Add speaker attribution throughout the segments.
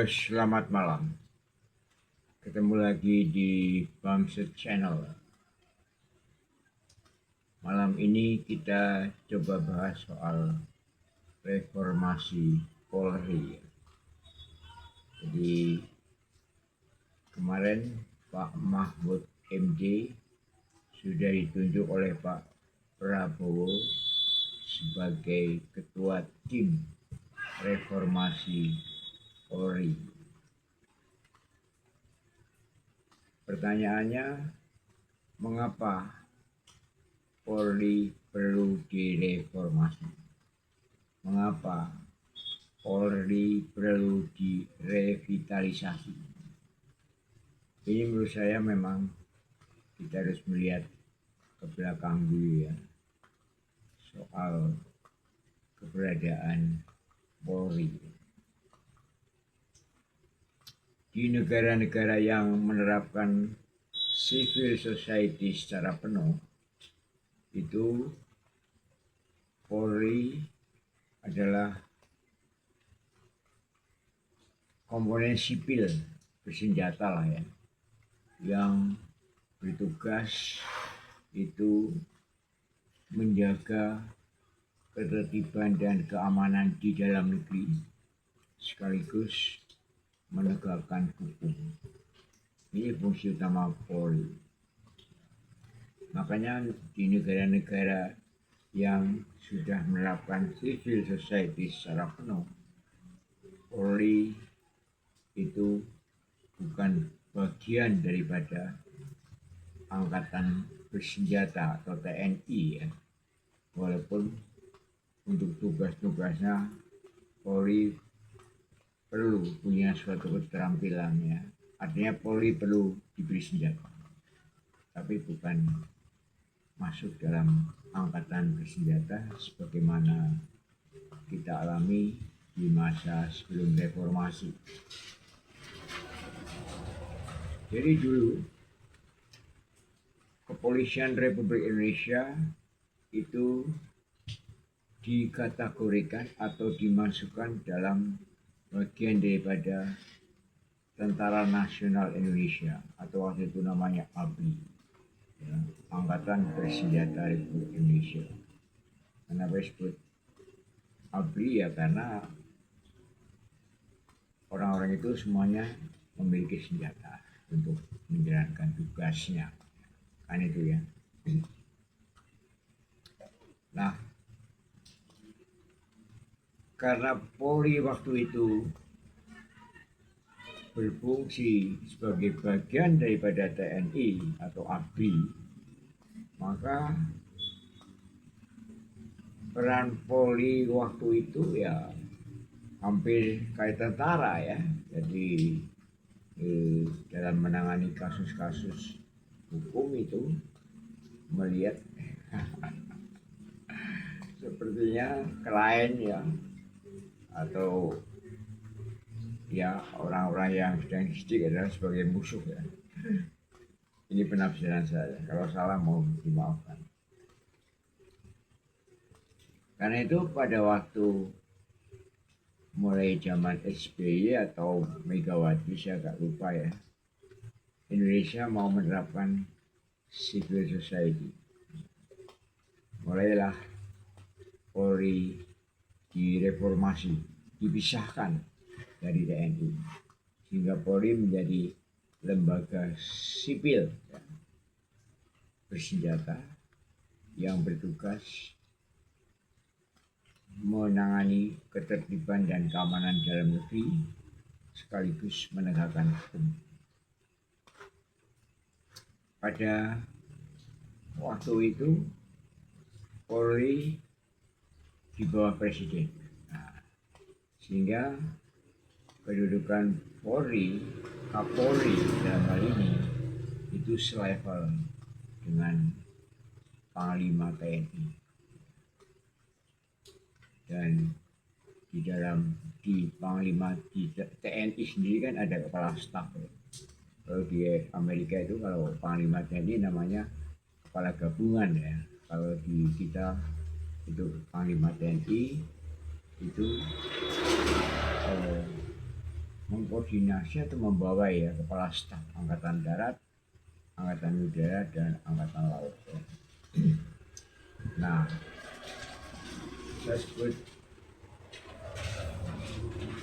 Speaker 1: Selamat malam. Ketemu lagi di Bamset Channel. Malam ini kita coba bahas soal reformasi Polri. Jadi kemarin Pak Mahfud MD sudah ditunjuk oleh Pak Prabowo sebagai ketua tim reformasi Polri. Pertanyaannya, mengapa Polri perlu direformasi? Mengapa Polri perlu direvitalisasi? Ini menurut saya memang kita harus melihat ke belakang dulu ya, soal keberadaan Polri. Di negara-negara yang menerapkan civil society secara penuh, itu Polri adalah komponen sipil bersenjata lah ya, yang bertugas itu menjaga ketertiban dan keamanan di dalam negeri sekaligus menegakkan hukum. Ini fungsi utama Polri. Makanya di negara-negara yang sudah menerapkan civil society secara penuh, Polri itu bukan bagian daripada angkatan bersenjata atau TNI ya. Walaupun untuk tugas-tugasnya Polri perlu punya suatu keterampilan ya. Artinya Polri perlu diberi senjata, tapi bukan masuk dalam angkatan bersenjata sebagaimana kita alami di masa sebelum reformasi. Jadi dulu Kepolisian Republik Indonesia itu dikategorikan atau dimasukkan dalam bagian daripada Tentara Nasional Indonesia atau waktu itu namanya ABRI ya, Angkatan Bersenjata Republik Indonesia. Kenapa disebut ABRI ya, karena orang-orang itu semuanya memiliki senjata untuk menjalankan tugasnya, kan itu ya. Nah, karena Polri waktu itu berfungsi sebagai bagian daripada TNI atau ABRI, maka peran Polri waktu itu ya hampir kayak tentara ya. Jadi dalam menangani kasus-kasus hukum itu melihat sepertinya klien ya, atau ya orang-orang yang sedang dididik adalah sebagai musuh ya. Ini penafsiran saya, kalau salah mau dimaafkan. Karena itu pada waktu mulai zaman SBY atau Megawati, saya agak lupa ya, Indonesia mau menerapkan civil society. Mulailah Polri direformasi, dipisahkan dari TNI, sehingga Polri menjadi lembaga sipil ya, bersenjata yang bertugas menangani ketertiban dan keamanan dalam negeri sekaligus menegakkan hukum. Pada waktu itu Polri di bawah presiden, sehingga kedudukan Polri, Kapolri dalam hal ini itu selevel dengan Panglima TNI. Dan di Panglima di TNI sendiri kan ada kepala staf ya. Kalau di Amerika itu kalau Panglima TNI namanya kepala gabungan ya. Kalau di kita itu Panglima TNI itu mengkoordinasi atau membawa ya kepala staf angkatan darat, angkatan udara dan angkatan laut ya. Nah, saya sebut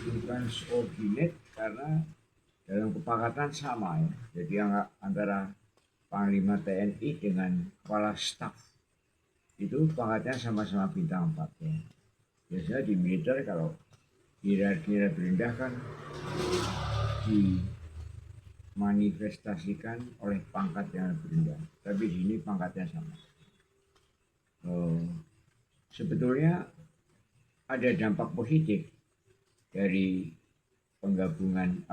Speaker 1: bukan subordinate karena dalam kesepakatan sama ya. Jadi antara Panglima TNI dengan kepala staf itu pangkatnya sama-sama bintang 4 ya. Biasanya di militer kalau hierarkinya rendah kan dimanifestasikan oleh pangkat yang lebih rendah. Tapi di sini pangkatnya sama. Sebetulnya ada dampak positif dari penggabungan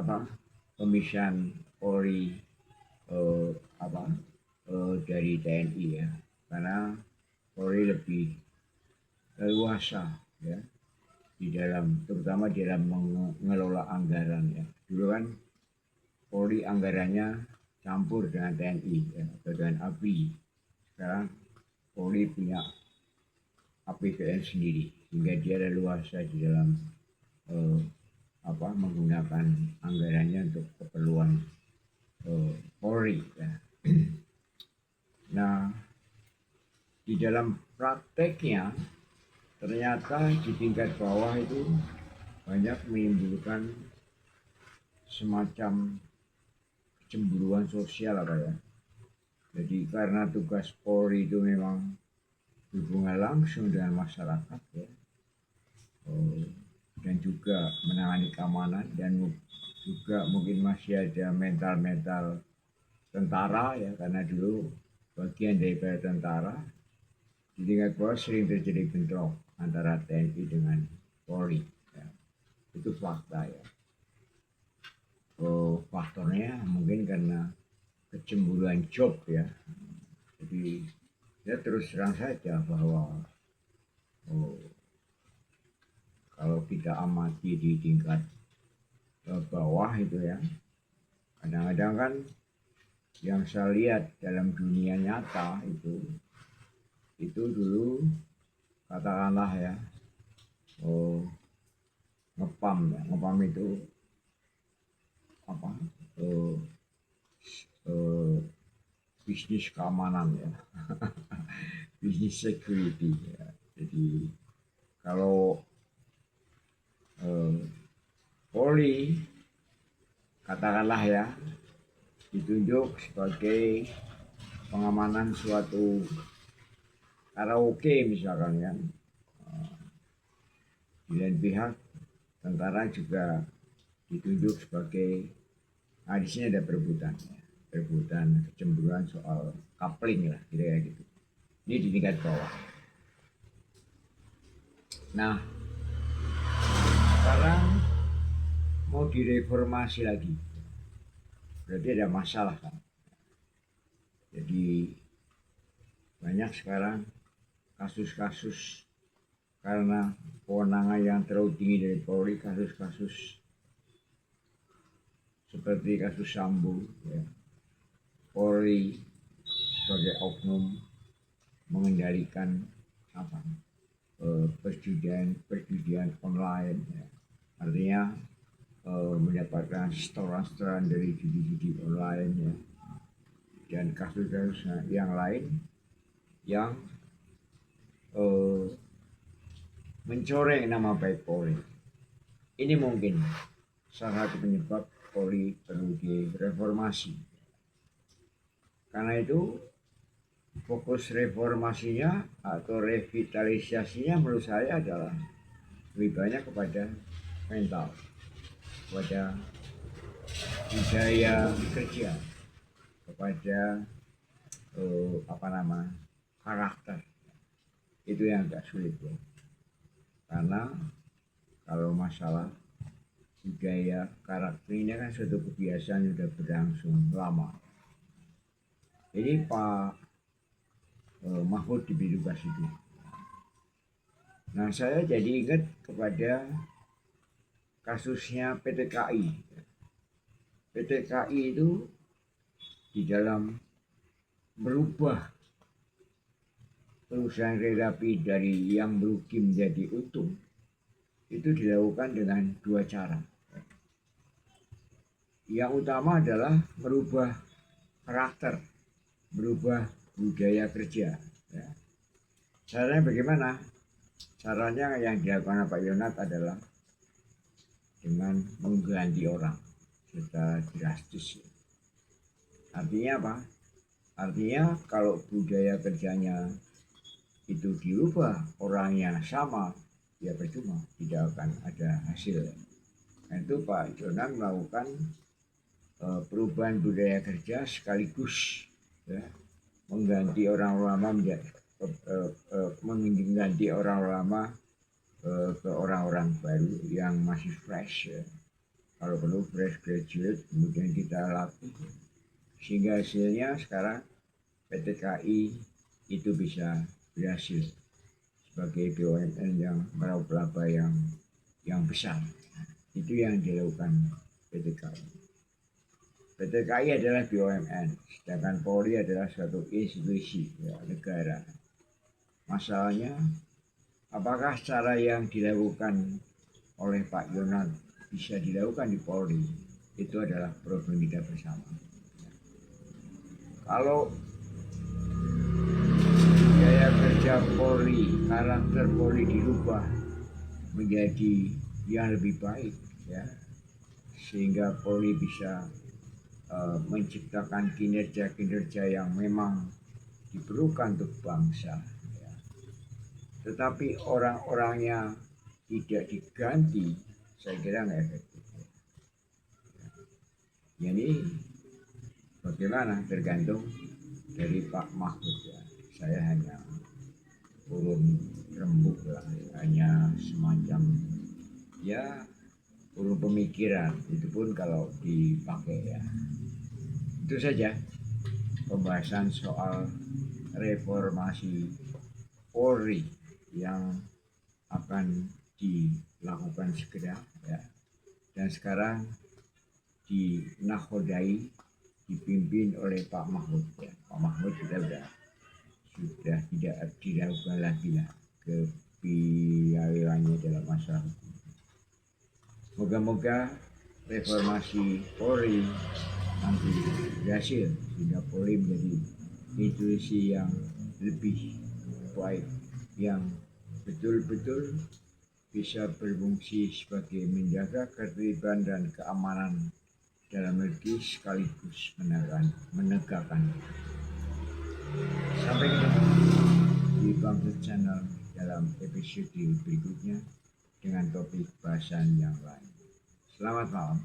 Speaker 1: pemisahan Polri dari TNI ya, karena Polri lebih leluasa ya terutama di dalam mengelola anggaran ya. Dulu kan Polri anggarannya campur dengan TNI ya, atau dengan ABRI. Sekarang Polri punya APBN sendiri sehingga dia leluasa di dalam menggunakan anggarannya untuk keperluan Polri ya. Nah, di dalam prakteknya ternyata di tingkat bawah itu banyak menimbulkan semacam kecemburuan sosial ya. Jadi karena tugas Polri itu memang hubungan langsung dengan masyarakat ya, dan juga menangani keamanan, dan juga mungkin masih ada mental tentara ya, karena dulu bagian daripada tentara. Di tingkat bawah sering terjadi bentrok antara TNI dengan Polri ya. Itu fakta ya. Faktornya mungkin karena kecemburuan job ya. Jadi ya terus terang saja bahwa kalau kita amati di tingkat bawah itu ya, kadang-kadang kan yang saya lihat dalam dunia nyata itu dulu katakanlah ya, ngepam itu bisnis keamanan ya. Bisnis security ya. Jadi kalau Polri katakanlah ya ditunjuk sebagai pengamanan suatu karaoke misalkan kan, di lain pihak tentara juga ditunjuk sebagai, di sini ada perebutan kecemburuan soal coupling lah kira-kira gitu. Ini di tingkat bawah. Nah, sekarang mau direformasi lagi, berarti ada masalah kan. Jadi banyak sekarang kasus-kasus karena kewenangan yang terlalu tinggi dari Polri, kasus-kasus seperti kasus Sambo ya. Polri sebagai oknum mengendalikan perjudian online ya. Artinya mendapatkan setoran dari judi online ya, dan kasus-kasus yang lain yang mencoreng nama baik Polri. Ini mungkin salah satu penyebab Polri perlu direformasi. Karena itu fokus reformasinya atau revitalisasinya menurut saya adalah lebih banyak kepada mental, kepada budaya kerja, kepada karakter. Itu yang agak sulit ya. Karena kalau masalah budaya karakter ini kan suatu kebiasaan sudah berlangsung lama. Jadi Pak Mahfud diberi tugas itu. Nah, saya jadi ingat kepada kasusnya PT KAI. PT KAI itu di dalam merubah perusahaan kereta api dari yang merugi menjadi untung itu dilakukan dengan dua cara. yang utama adalah merubah karakter, merubah budaya kerja. Ya. Caranya bagaimana? Caranya yang dilakukan Pak Yonat adalah dengan mengganti orang secara drastis. Artinya apa? Artinya kalau budaya kerjanya itu diubah, orangnya sama, ya percuma, tidak akan ada hasil. Nah, itu Pak Jonan melakukan perubahan budaya kerja sekaligus ya, mengganti orang lama mengganti orang lama ke orang-orang baru yang masih fresh ya. Kalau perlu fresh graduate kemudian kita latih sehingga hasilnya sekarang PT KAI itu bisa berhasil sebagai BUMN yang meraup laba yang besar. Itu yang dilakukan PT KAI. PT KAI adalah BUMN, sedangkan Polri adalah suatu institusi ya, negara. Masalahnya, apakah cara yang dilakukan oleh Pak Yonan bisa dilakukan di Polri? Itu adalah problem kita bersama. Kalau gaya kerja Polri, karakter Polri dirubah menjadi yang lebih baik, ya, sehingga Polri bisa menciptakan kinerja-kinerja yang memang diperlukan untuk bangsa. Ya. Tetapi orang-orangnya tidak diganti, saya kira nggak efektif. Ya. Ini bagaimana tergantung dari Pak Mahfud ya. Saya hanya urun rembuk lah, hanya semacam ya urun pemikiran, itu pun kalau dipakai ya. Itu saja pembahasan soal reformasi Polri yang akan dilakukan segera ya. Dan sekarang dinakodai dipimpin oleh Pak Mahfud ya. Pak Mahfud sudah tidak dilakukan lagi lah kepiawaiannya dalam masalah hukum. Moga-moga reformasi Polri nanti berhasil sehingga Polri menjadi institusi yang lebih baik, yang betul-betul bisa berfungsi sebagai menjaga ketertiban dan keamanan dalam negeri sekaligus menegakkan. Sampai ketemu di Bangsa Channel dalam episode berikutnya dengan topik bahasan yang lain. Selamat malam.